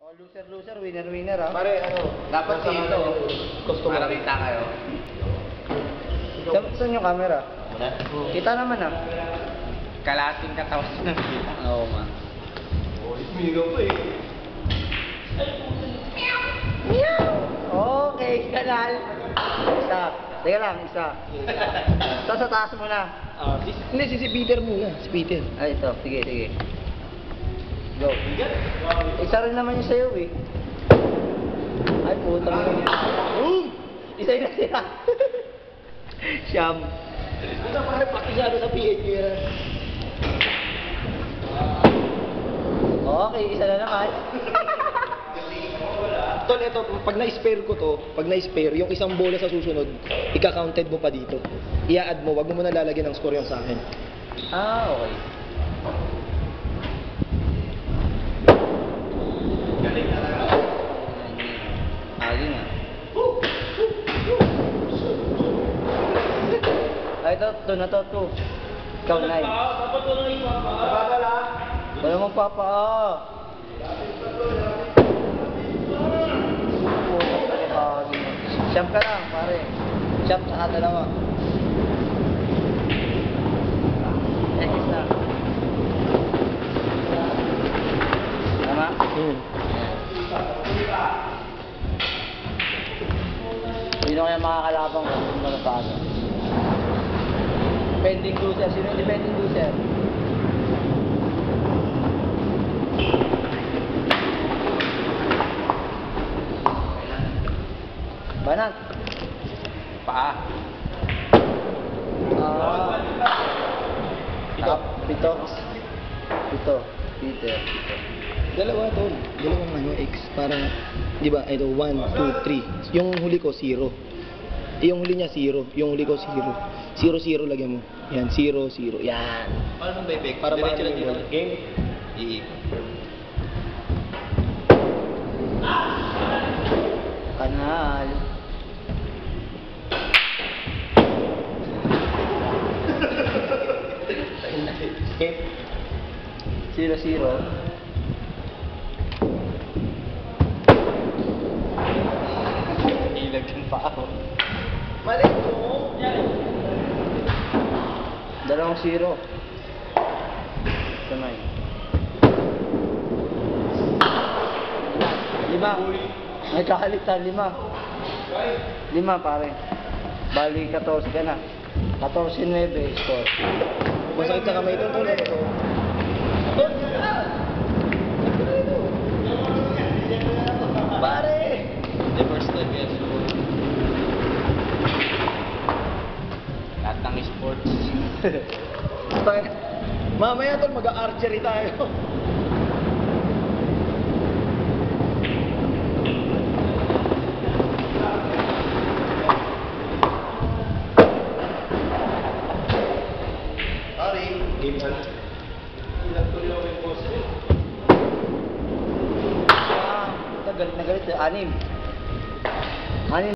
Loser, winner, ah. Pare, dapat dito. Customer. Para kita kayo. Saan yung camera? Wala? Kita naman, ah. Kalating katawas na kita. Oo, ma. Migaw pa eh. Okay, kanal. Isa. Teka lang, isa. Ito sa taas mo na. Hindi, si Peter muna. Si Peter. Ay, ito. Sige. Go. Isa rin naman yung sa'yo, eh. Ay, puta mo. Isa yun na siya. Siyam. Ito pare, pakisado sa PH nyo. Okay, isa na naman. Tol, ito, pag na-spare ko to, pag na-spare, yung isang bola sa susunod, ika-counted mo pa dito. I-add mo, wag mo muna lalagyan ng score yung sa akin. Ah, okay. Galing nga. Ay, ito, 2 na to, 2. Ikaw, 9. Wala mong papa, ah. Siyam ka lang, pare. Siyam, saka dalawa. Next na. Tama? Sino kaya makakalabang ko kung malatado? Pending loser. Sino yung pending loser? Banat. Paa. Pito. Peter. Dalawa tol. Dalawang X. Para, di ba, ito, 1, 2, 3. Yung huli ko, 0. Yung huli niya, 0. Yung huli ko, 0. 0, 0 lagyan mo. Yan, 0, 0. Yan. Paano ba ibig? Para Diretso paano lang dito. yung game? Iikot. Kanal. Escape. 0-0. Ilagyan pa ako. Mali mo. 2-0. Ito na yun. 5. May kakalitan, 5. 5, pare. Bali, 14 ka na. 14-9 score. Masakit sa kamay ito, tol. Pare! The first time yan. Lahat ng sports. Mamaya tol, mag-archery tayo. Game on. Galit na galit. 6. 6